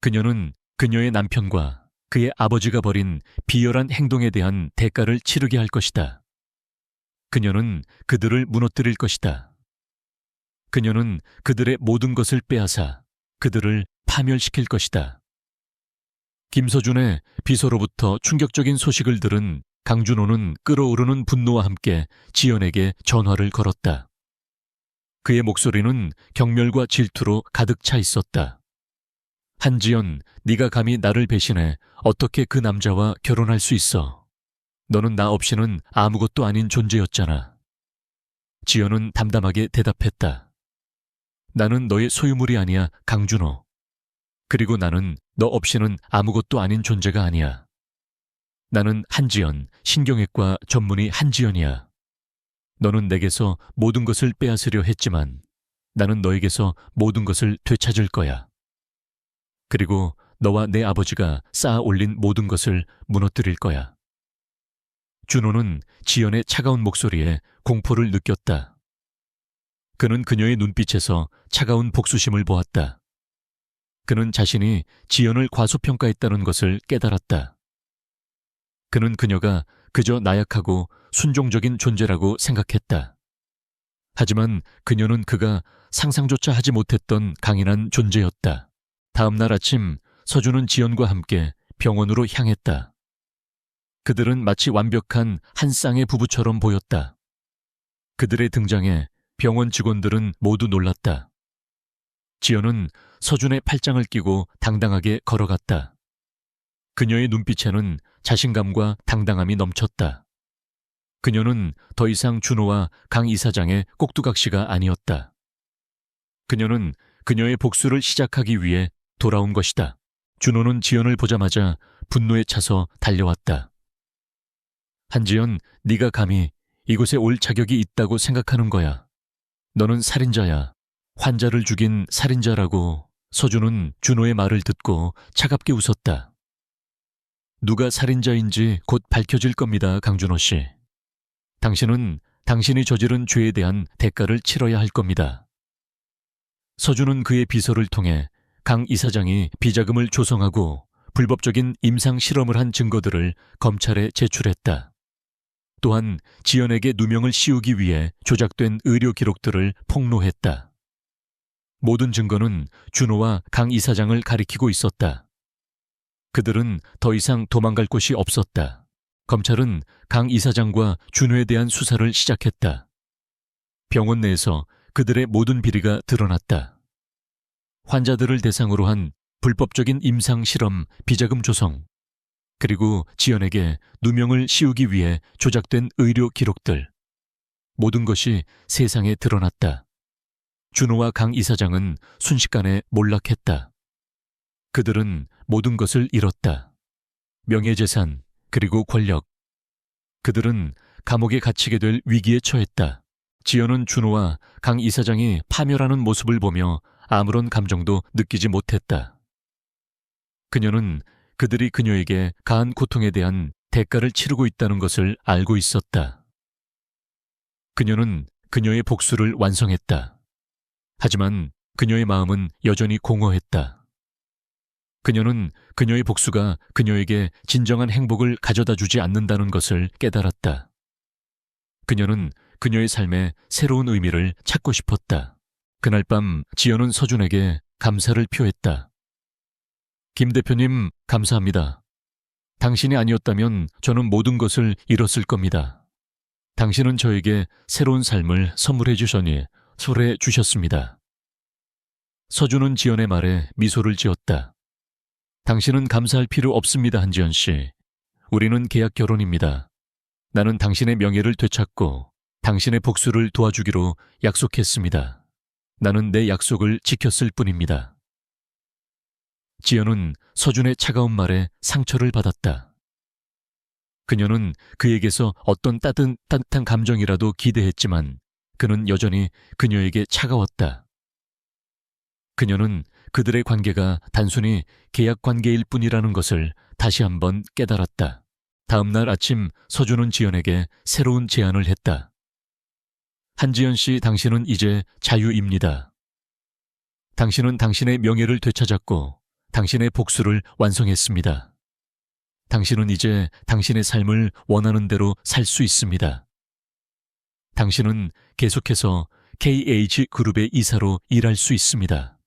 그녀는 그녀의 남편과 그의 아버지가 벌인 비열한 행동에 대한 대가를 치르게 할 것이다. 그녀는 그들을 무너뜨릴 것이다. 그녀는 그들의 모든 것을 빼앗아 그들을 파멸시킬 것이다. 김서준의 비서로부터 충격적인 소식을 들은 강준호는 끓어오르는 분노와 함께 지연에게 전화를 걸었다. 그의 목소리는 경멸과 질투로 가득 차 있었다. 한지연, 네가 감히 나를 배신해 어떻게 그 남자와 결혼할 수 있어? 너는 나 없이는 아무것도 아닌 존재였잖아. 지연은 담담하게 대답했다. 나는 너의 소유물이 아니야, 강준호. 그리고 나는 너 없이는 아무것도 아닌 존재가 아니야. 나는 한지연, 신경외과 전문의 한지연이야. 너는 내게서 모든 것을 빼앗으려 했지만 나는 너에게서 모든 것을 되찾을 거야. 그리고 너와 내 아버지가 쌓아 올린 모든 것을 무너뜨릴 거야. 준호는 지연의 차가운 목소리에 공포를 느꼈다. 그는 그녀의 눈빛에서 차가운 복수심을 보았다. 그는 자신이 지연을 과소평가했다는 것을 깨달았다. 그는 그녀가 그저 나약하고 순종적인 존재라고 생각했다. 하지만 그녀는 그가 상상조차 하지 못했던 강인한 존재였다. 다음 날 아침 서준은 지연과 함께 병원으로 향했다. 그들은 마치 완벽한 한 쌍의 부부처럼 보였다. 그들의 등장에 병원 직원들은 모두 놀랐다. 지연은 서준의 팔짱을 끼고 당당하게 걸어갔다. 그녀의 눈빛에는 자신감과 당당함이 넘쳤다. 그녀는 더 이상 준호와 강 이사장의 꼭두각시가 아니었다. 그녀는 그녀의 복수를 시작하기 위해 돌아온 것이다. 준호는 지연을 보자마자 분노에 차서 달려왔다. 한지연, 네가 감히 이곳에 올 자격이 있다고 생각하는 거야. 너는 살인자야. 환자를 죽인 살인자라고. 서준은 준호의 말을 듣고 차갑게 웃었다. 누가 살인자인지 곧 밝혀질 겁니다, 강준호 씨. 당신은 당신이 저지른 죄에 대한 대가를 치러야 할 겁니다. 서준은 그의 비서를 통해 강 이사장이 비자금을 조성하고 불법적인 임상 실험을 한 증거들을 검찰에 제출했다. 또한 지연에게 누명을 씌우기 위해 조작된 의료 기록들을 폭로했다. 모든 증거는 준호와 강 이사장을 가리키고 있었다. 그들은 더 이상 도망갈 곳이 없었다. 검찰은 강 이사장과 준호에 대한 수사를 시작했다. 병원 내에서 그들의 모든 비리가 드러났다. 환자들을 대상으로 한 불법적인 임상 실험, 비자금 조성, 그리고 지연에게 누명을 씌우기 위해 조작된 의료 기록들. 모든 것이 세상에 드러났다. 준호와 강 이사장은 순식간에 몰락했다. 그들은 모든 것을 잃었다. 명예재산, 그리고 권력. 그들은 감옥에 갇히게 될 위기에 처했다. 지연은 준호와 강 이사장이 파멸하는 모습을 보며 아무런 감정도 느끼지 못했다. 그녀는 그들이 그녀에게 가한 고통에 대한 대가를 치르고 있다는 것을 알고 있었다. 그녀는 그녀의 복수를 완성했다. 하지만 그녀의 마음은 여전히 공허했다. 그녀는 그녀의 복수가 그녀에게 진정한 행복을 가져다 주지 않는다는 것을 깨달았다. 그녀는 그녀의 삶에 새로운 의미를 찾고 싶었다. 그날 밤 지연은 서준에게 감사를 표했다. 김 대표님, 감사합니다. 당신이 아니었다면 저는 모든 것을 잃었을 겁니다. 당신은 저에게 새로운 삶을 선물해 주셔니 소개해 주셨습니다. 서준은 지연의 말에 미소를 지었다. 당신은 감사할 필요 없습니다, 한지연 씨. 우리는 계약 결혼입니다. 나는 당신의 명예를 되찾고 당신의 복수를 도와주기로 약속했습니다. 나는 내 약속을 지켰을 뿐입니다. 지연은 서준의 차가운 말에 상처를 받았다. 그녀는 그에게서 어떤 따뜻한 감정이라도 기대했지만 그는 여전히 그녀에게 차가웠다. 그녀는 그들의 관계가 단순히 계약 관계일 뿐이라는 것을 다시 한번 깨달았다. 다음 날 아침 서준은 지연에게 새로운 제안을 했다. 한지연 씨, 당신은 이제 자유입니다. 당신은 당신의 명예를 되찾았고 당신의 복수를 완성했습니다. 당신은 이제 당신의 삶을 원하는 대로 살 수 있습니다. 당신은 계속해서 KH그룹의 이사로 일할 수 있습니다.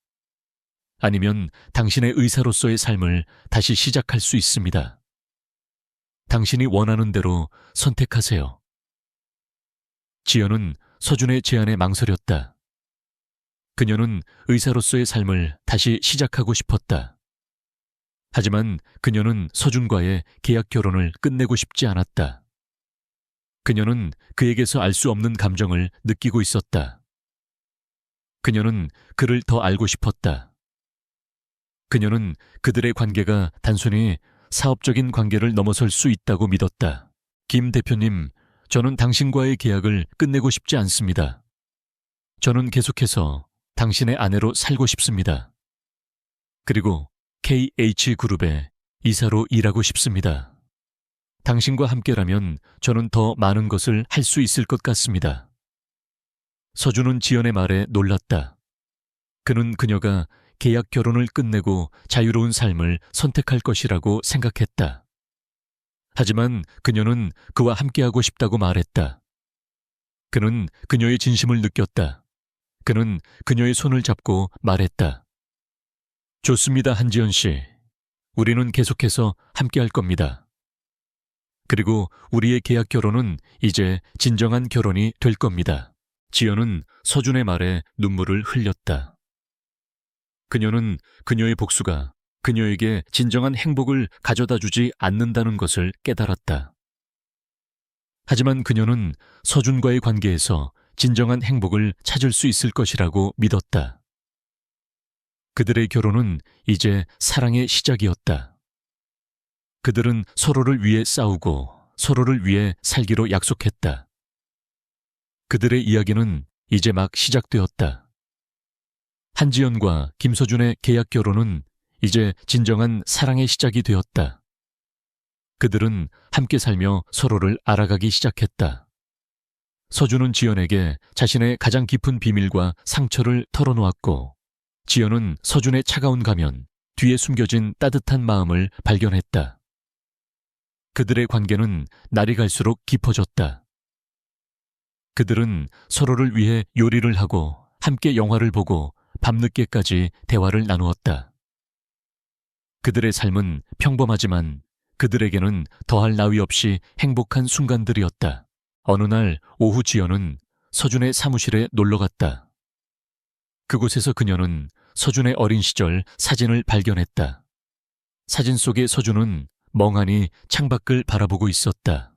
아니면 당신의 의사로서의 삶을 다시 시작할 수 있습니다. 당신이 원하는 대로 선택하세요. 지연은 서준의 제안에 망설였다. 그녀는 의사로서의 삶을 다시 시작하고 싶었다. 하지만 그녀는 서준과의 계약 결혼을 끝내고 싶지 않았다. 그녀는 그에게서 알 수 없는 감정을 느끼고 있었다. 그녀는 그를 더 알고 싶었다. 그녀는 그들의 관계가 단순히 사업적인 관계를 넘어설 수 있다고 믿었다. 김 대표님, 저는 당신과의 계약을 끝내고 싶지 않습니다. 저는 계속해서 당신의 아내로 살고 싶습니다. 그리고 KH그룹의 이사로 일하고 싶습니다. 당신과 함께라면 저는 더 많은 것을 할 수 있을 것 같습니다. 서준은 지연의 말에 놀랐다. 그는 그녀가 계약 결혼을 끝내고 자유로운 삶을 선택할 것이라고 생각했다. 하지만 그녀는 그와 함께하고 싶다고 말했다. 그는 그녀의 진심을 느꼈다. 그는 그녀의 손을 잡고 말했다. 좋습니다, 한지연 씨. 우리는 계속해서 함께할 겁니다. 그리고 우리의 계약 결혼은 이제 진정한 결혼이 될 겁니다. 지연은 서준의 말에 눈물을 흘렸다. 그녀는 그녀의 복수가 그녀에게 진정한 행복을 가져다 주지 않는다는 것을 깨달았다. 하지만 그녀는 서준과의 관계에서 진정한 행복을 찾을 수 있을 것이라고 믿었다. 그들의 결혼은 이제 사랑의 시작이었다. 그들은 서로를 위해 싸우고 서로를 위해 살기로 약속했다. 그들의 이야기는 이제 막 시작되었다. 한지연과 김서준의 계약 결혼은 이제 진정한 사랑의 시작이 되었다. 그들은 함께 살며 서로를 알아가기 시작했다. 서준은 지연에게 자신의 가장 깊은 비밀과 상처를 털어놓았고, 지연은 서준의 차가운 가면, 뒤에 숨겨진 따뜻한 마음을 발견했다. 그들의 관계는 날이 갈수록 깊어졌다. 그들은 서로를 위해 요리를 하고 함께 영화를 보고 밤늦게까지 대화를 나누었다. 그들의 삶은 평범하지만 그들에게는 더할 나위 없이 행복한 순간들이었다. 어느 날 오후 지연은 서준의 사무실에 놀러 갔다. 그곳에서 그녀는 서준의 어린 시절 사진을 발견했다. 사진 속의 서준은 멍하니 창밖을 바라보고 있었다.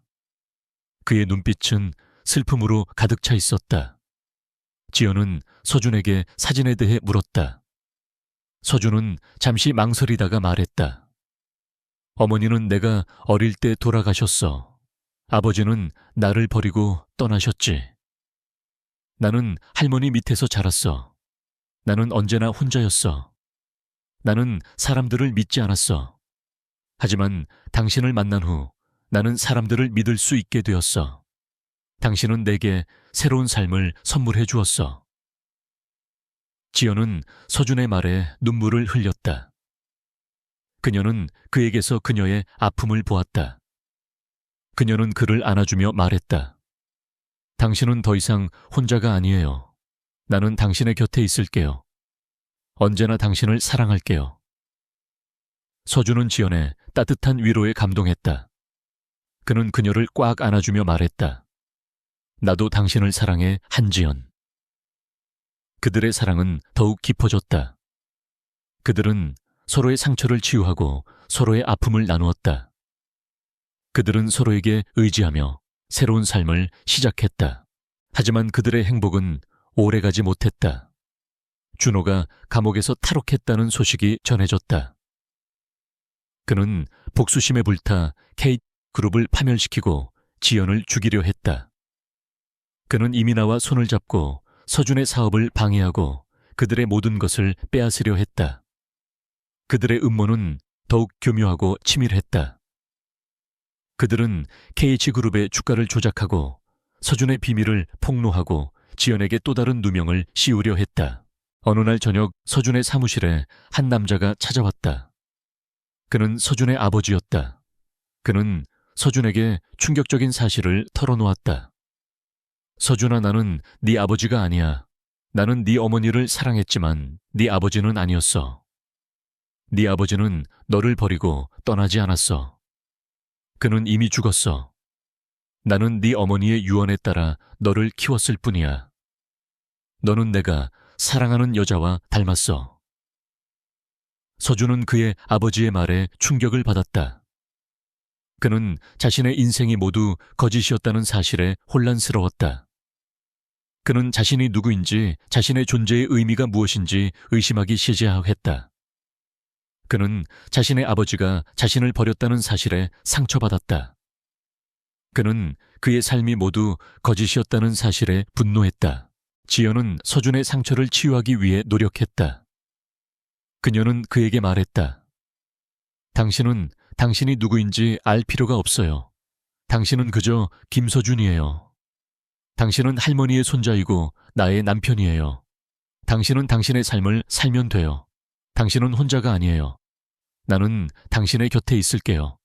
그의 눈빛은 슬픔으로 가득 차 있었다. 지연은 서준에게 사진에 대해 물었다. 서준은 잠시 망설이다가 말했다. 어머니는 내가 어릴 때 돌아가셨어. 아버지는 나를 버리고 떠나셨지. 나는 할머니 밑에서 자랐어. 나는 언제나 혼자였어. 나는 사람들을 믿지 않았어. 하지만 당신을 만난 후 나는 사람들을 믿을 수 있게 되었어. 당신은 내게 새로운 삶을 선물해 주었어. 지연은 서준의 말에 눈물을 흘렸다. 그녀는 그에게서 그녀의 아픔을 보았다. 그녀는 그를 안아주며 말했다. 당신은 더 이상 혼자가 아니에요. 나는 당신의 곁에 있을게요. 언제나 당신을 사랑할게요. 서준은 지연의 따뜻한 위로에 감동했다. 그는 그녀를 꽉 안아주며 말했다. 나도 당신을 사랑해, 한지연. 그들의 사랑은 더욱 깊어졌다. 그들은 서로의 상처를 치유하고 서로의 아픔을 나누었다. 그들은 서로에게 의지하며 새로운 삶을 시작했다. 하지만 그들의 행복은 오래가지 못했다. 준호가 감옥에서 탈옥했다는 소식이 전해졌다. 그는 복수심에 불타 K그룹을 파멸시키고 지연을 죽이려 했다. 그는 이민아와 손을 잡고 서준의 사업을 방해하고 그들의 모든 것을 빼앗으려 했다. 그들의 음모는 더욱 교묘하고 치밀했다. 그들은 KH그룹의 주가를 조작하고 서준의 비밀을 폭로하고 지연에게 또 다른 누명을 씌우려 했다. 어느 날 저녁 서준의 사무실에 한 남자가 찾아왔다. 그는 서준의 아버지였다. 그는 서준에게 충격적인 사실을 털어놓았다. 서준아, 나는 네 아버지가 아니야. 나는 네 어머니를 사랑했지만 네 아버지는 아니었어. 네 아버지는 너를 버리고 떠나지 않았어. 그는 이미 죽었어. 나는 네 어머니의 유언에 따라 너를 키웠을 뿐이야. 너는 내가 사랑하는 여자와 닮았어. 서준은 그의 아버지의 말에 충격을 받았다. 그는 자신의 인생이 모두 거짓이었다는 사실에 혼란스러웠다. 그는 자신이 누구인지, 자신의 존재의 의미가 무엇인지 의심하기 시작했다. 그는 자신의 아버지가 자신을 버렸다는 사실에 상처받았다. 그는 그의 삶이 모두 거짓이었다는 사실에 분노했다. 지연은 서준의 상처를 치유하기 위해 노력했다. 그녀는 그에게 말했다. 당신은 당신이 누구인지 알 필요가 없어요. 당신은 그저 김서준이에요. 당신은 할머니의 손자이고 나의 남편이에요. 당신은 당신의 삶을 살면 돼요. 당신은 혼자가 아니에요. 나는 당신의 곁에 있을게요.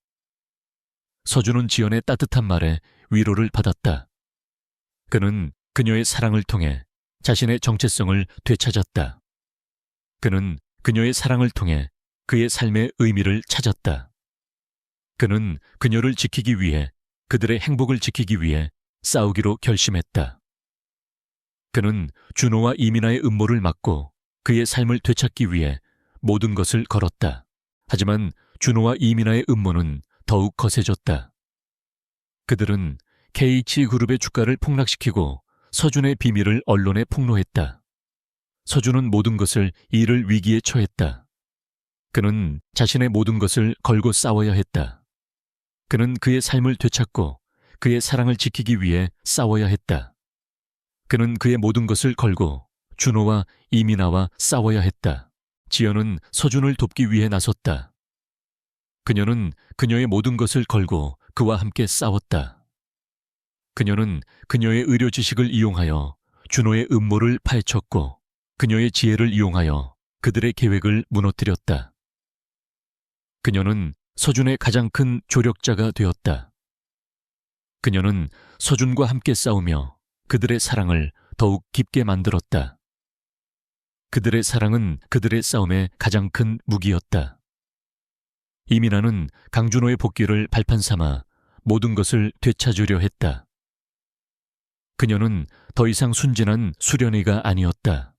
서준은 지연의 따뜻한 말에 위로를 받았다. 그는 그녀의 사랑을 통해 자신의 정체성을 되찾았다. 그는 그녀의 사랑을 통해 그의 삶의 의미를 찾았다. 그는 그녀를 지키기 위해, 그들의 행복을 지키기 위해 싸우기로 결심했다. 그는 준호와 이민아의 음모를 막고 그의 삶을 되찾기 위해 모든 것을 걸었다. 하지만 준호와 이민아의 음모는 더욱 거세졌다. 그들은 KH그룹의 주가를 폭락시키고 서준의 비밀을 언론에 폭로했다. 서준은 모든 것을 잃을 위기에 처했다. 그는 자신의 모든 것을 걸고 싸워야 했다. 그는 그의 삶을 되찾고 그의 사랑을 지키기 위해 싸워야 했다. 그는 그의 모든 것을 걸고 준호와 이민아와 싸워야 했다. 지연은 서준을 돕기 위해 나섰다. 그녀는 그녀의 모든 것을 걸고 그와 함께 싸웠다. 그녀는 그녀의 의료 지식을 이용하여 준호의 음모를 파헤쳤고 그녀의 지혜를 이용하여 그들의 계획을 무너뜨렸다. 그녀는 서준의 가장 큰 조력자가 되었다. 그녀는 서준과 함께 싸우며 그들의 사랑을 더욱 깊게 만들었다. 그들의 사랑은 그들의 싸움의 가장 큰 무기였다. 이민아는 강준호의 복귀를 발판 삼아 모든 것을 되찾으려 했다. 그녀는 더 이상 순진한 수련이가 아니었다.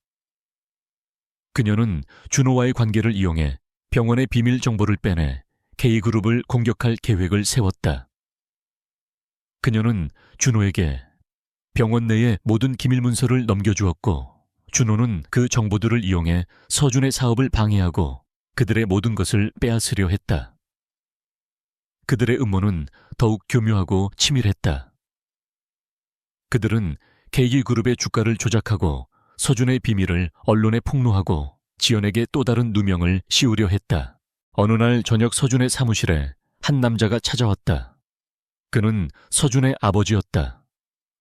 그녀는 준호와의 관계를 이용해 병원의 비밀 정보를 빼내 K그룹을 공격할 계획을 세웠다. 그녀는 준호에게 병원 내의 모든 기밀 문서를 넘겨주었고 준호는 그 정보들을 이용해 서준의 사업을 방해하고 그들의 모든 것을 빼앗으려 했다. 그들의 음모는 더욱 교묘하고 치밀했다. 그들은 K그룹의 주가를 조작하고 서준의 비밀을 언론에 폭로하고 지연에게 또 다른 누명을 씌우려 했다. 어느 날 저녁 서준의 사무실에 한 남자가 찾아왔다. 그는 서준의 아버지였다.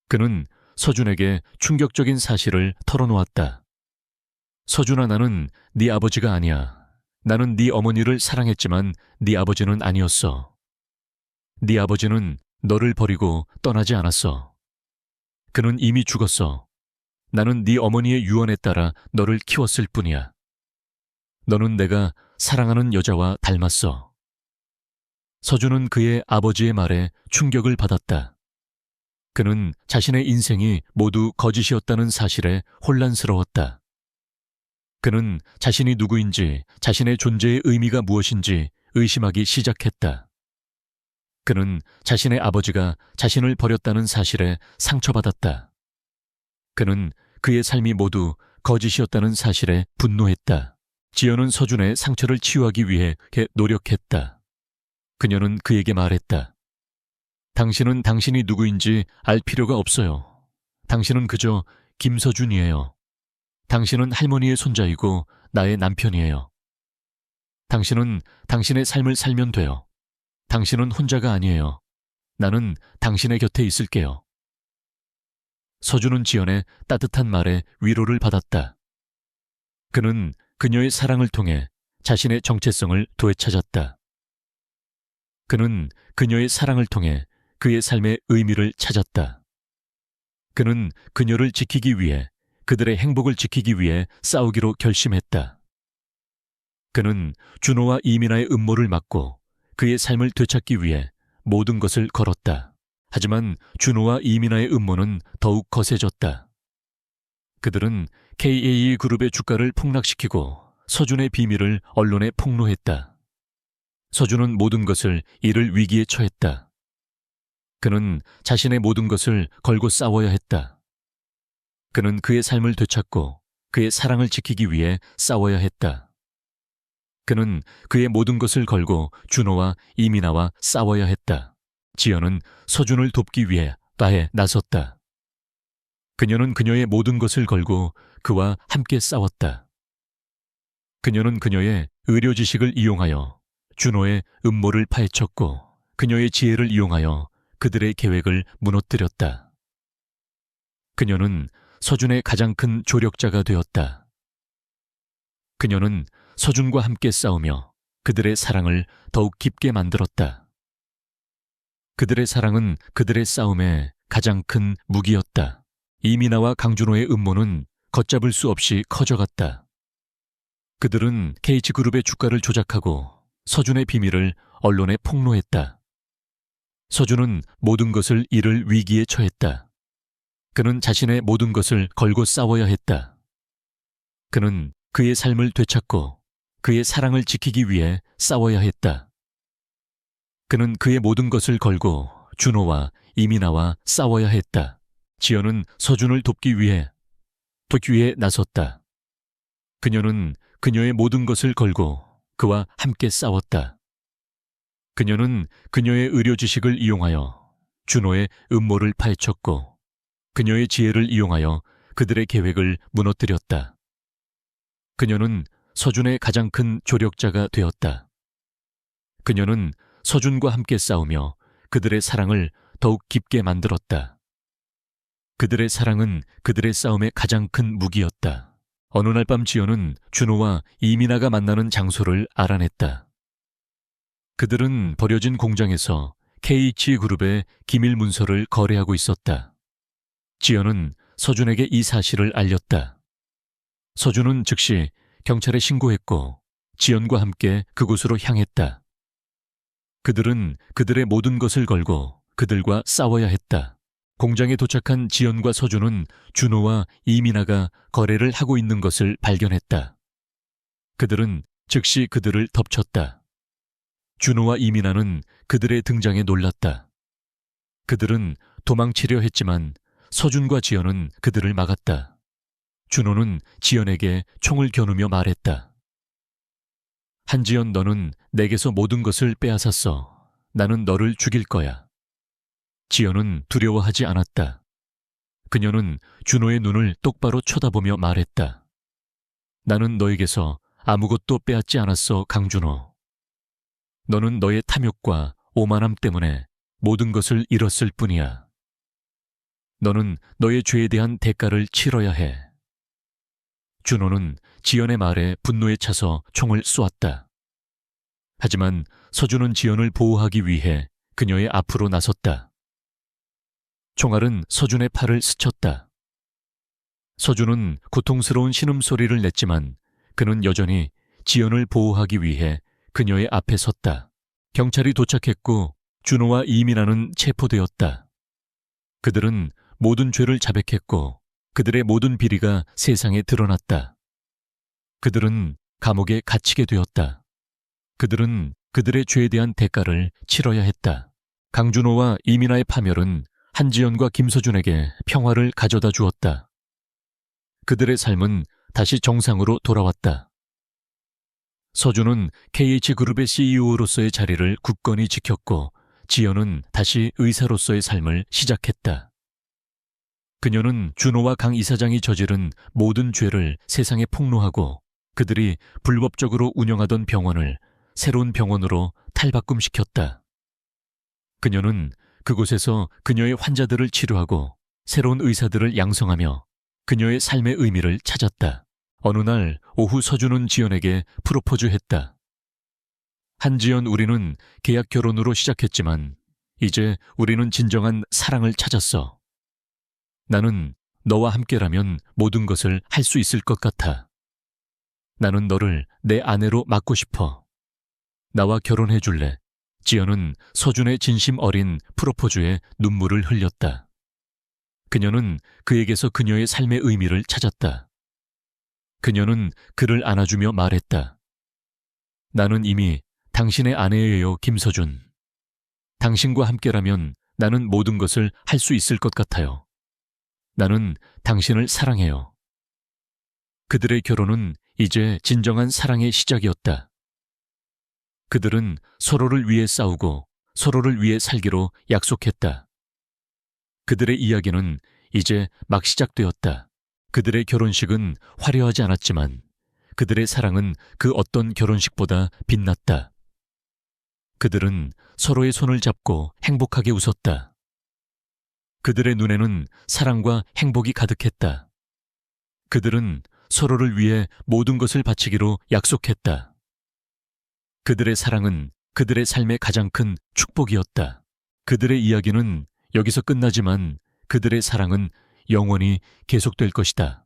그는 서준에게 충격적인 사실을 털어놓았다. 서준아, 나는 네 아버지가 아니야. 나는 네 어머니를 사랑했지만 네 아버지는 아니었어. 네 아버지는 너를 버리고 떠나지 않았어. 그는 이미 죽었어. 나는 네 어머니의 유언에 따라 너를 키웠을 뿐이야. 너는 내가 사랑하는 여자와 닮았어. 서준은 그의 아버지의 말에 충격을 받았다. 그는 자신의 인생이 모두 거짓이었다는 사실에 혼란스러웠다. 그는 자신이 누구인지, 자신의 존재의 의미가 무엇인지 의심하기 시작했다. 그는 자신의 아버지가 자신을 버렸다는 사실에 상처받았다. 그는 그의 삶이 모두 거짓이었다는 사실에 분노했다. 지연은 서준의 상처를 치유하기 위해 노력했다. 그녀는 그에게 말했다. 당신은 당신이 누구인지 알 필요가 없어요. 당신은 그저 김서준이에요. 당신은 할머니의 손자이고 나의 남편이에요. 당신은 당신의 삶을 살면 돼요. 당신은 혼자가 아니에요. 나는 당신의 곁에 있을게요. 서준은 지연의 따뜻한 말에 위로를 받았다. 그는 그녀의 사랑을 통해 자신의 정체성을 되찾았다. 그는 그녀의 사랑을 통해 그의 삶의 의미를 찾았다. 그는 그녀를 지키기 위해, 그들의 행복을 지키기 위해 싸우기로 결심했다. 그는 준호와 이민아의 음모를 막고 그의 삶을 되찾기 위해 모든 것을 걸었다. 하지만 준호와 이민아의 음모는 더욱 거세졌다. 그들은 KA그룹의 주가를 폭락시키고 서준의 비밀을 언론에 폭로했다. 서준은 모든 것을 잃을 위기에 처했다. 그는 자신의 모든 것을 걸고 싸워야 했다. 그는 그의 삶을 되찾고 그의 사랑을 지키기 위해 싸워야 했다. 그는 그의 모든 것을 걸고 준호와 이민아와 싸워야 했다. 지연은 서준을 돕기 위해 바에 나섰다. 그녀는 그녀의 모든 것을 걸고 그와 함께 싸웠다. 그녀는 그녀의 의료 지식을 이용하여 준호의 음모를 파헤쳤고 그녀의 지혜를 이용하여 그들의 계획을 무너뜨렸다. 그녀는 서준의 가장 큰 조력자가 되었다. 그녀는 서준과 함께 싸우며 그들의 사랑을 더욱 깊게 만들었다. 그들의 사랑은 그들의 싸움의 가장 큰 무기였다. 이민아와 강준호의 음모는 걷잡을 수 없이 커져갔다. 그들은 KH그룹의 주가를 조작하고 서준의 비밀을 언론에 폭로했다. 서준은 모든 것을 잃을 위기에 처했다. 그는 자신의 모든 것을 걸고 싸워야 했다. 그는 그의 삶을 되찾고 그의 사랑을 지키기 위해 싸워야 했다. 그는 그의 모든 것을 걸고 준호와 이민아와 싸워야 했다. 지연은 서준을 돕기 위해 나섰다. 그녀는 그녀의 모든 것을 걸고 그와 함께 싸웠다. 그녀는 그녀의 의료 지식을 이용하여 준호의 음모를 파헤쳤고 그녀의 지혜를 이용하여 그들의 계획을 무너뜨렸다. 그녀는 서준의 가장 큰 조력자가 되었다. 그녀는 서준과 함께 싸우며 그들의 사랑을 더욱 깊게 만들었다. 그들의 사랑은 그들의 싸움의 가장 큰 무기였다. 어느 날 밤 지연은 준호와 이민아가 만나는 장소를 알아냈다. 그들은 버려진 공장에서 KH그룹의 기밀 문서를 거래하고 있었다. 지연은 서준에게 이 사실을 알렸다. 서준은 즉시 경찰에 신고했고 지연과 함께 그곳으로 향했다. 그들은 그들의 모든 것을 걸고 그들과 싸워야 했다. 공장에 도착한 지연과 서준은 준호와 이민아가 거래를 하고 있는 것을 발견했다. 그들은 즉시 그들을 덮쳤다. 준호와 이민아는 그들의 등장에 놀랐다. 그들은 도망치려 했지만 서준과 지연은 그들을 막았다. 준호는 지연에게 총을 겨누며 말했다. 한지연, 너는 내게서 모든 것을 빼앗았어. 나는 너를 죽일 거야. 지연은 두려워하지 않았다. 그녀는 준호의 눈을 똑바로 쳐다보며 말했다. 나는 너에게서 아무것도 빼앗지 않았어, 강준호. 너는 너의 탐욕과 오만함 때문에 모든 것을 잃었을 뿐이야. 너는 너의 죄에 대한 대가를 치러야 해. 준호는 지연의 말에 분노에 차서 총을 쏘았다. 하지만 서준은 지연을 보호하기 위해 그녀의 앞으로 나섰다. 총알은 서준의 팔을 스쳤다. 서준은 고통스러운 신음소리를 냈지만 그는 여전히 지연을 보호하기 위해 그녀의 앞에 섰다. 경찰이 도착했고 준호와 이민아는 체포되었다. 그들은 모든 죄를 자백했고 그들의 모든 비리가 세상에 드러났다. 그들은 감옥에 갇히게 되었다. 그들은 그들의 죄에 대한 대가를 치러야 했다. 강준호와 이민아의 파멸은 한지연과 김서준에게 평화를 가져다 주었다. 그들의 삶은 다시 정상으로 돌아왔다. 서준은 KH그룹의 CEO로서의 자리를 굳건히 지켰고 지연은 다시 의사로서의 삶을 시작했다. 그녀는 준호와 강 이사장이 저지른 모든 죄를 세상에 폭로하고 그들이 불법적으로 운영하던 병원을 새로운 병원으로 탈바꿈시켰다. 그녀는 그곳에서 그녀의 환자들을 치료하고 새로운 의사들을 양성하며 그녀의 삶의 의미를 찾았다. 어느 날 오후 서준은 지연에게 프로포즈했다. 한지연, 우리는 계약 결혼으로 시작했지만 이제 우리는 진정한 사랑을 찾았어. 나는 너와 함께라면 모든 것을 할 수 있을 것 같아. 나는 너를 내 아내로 맡고 싶어. 나와 결혼해 줄래? 지연은 서준의 진심 어린 프로포즈에 눈물을 흘렸다. 그녀는 그에게서 그녀의 삶의 의미를 찾았다. 그녀는 그를 안아주며 말했다. 나는 이미 당신의 아내예요, 김서준. 당신과 함께라면 나는 모든 것을 할 수 있을 것 같아요. 나는 당신을 사랑해요. 그들의 결혼은 이제 진정한 사랑의 시작이었다. 그들은 서로를 위해 싸우고 서로를 위해 살기로 약속했다. 그들의 이야기는 이제 막 시작되었다. 그들의 결혼식은 화려하지 않았지만 그들의 사랑은 그 어떤 결혼식보다 빛났다. 그들은 서로의 손을 잡고 행복하게 웃었다. 그들의 눈에는 사랑과 행복이 가득했다. 그들은 서로를 위해 모든 것을 바치기로 약속했다. 그들의 사랑은 그들의 삶의 가장 큰 축복이었다. 그들의 이야기는 여기서 끝나지만 그들의 사랑은 영원히 계속될 것이다.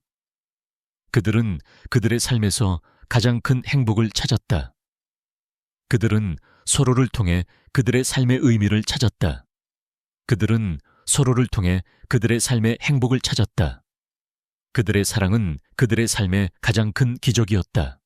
그들은 그들의 삶에서 가장 큰 행복을 찾았다. 그들은 서로를 통해 그들의 삶의 의미를 찾았다. 그들은 서로를 통해 그들의 삶의 행복을 찾았다. 그들의 사랑은 그들의 삶의 가장 큰 기적이었다.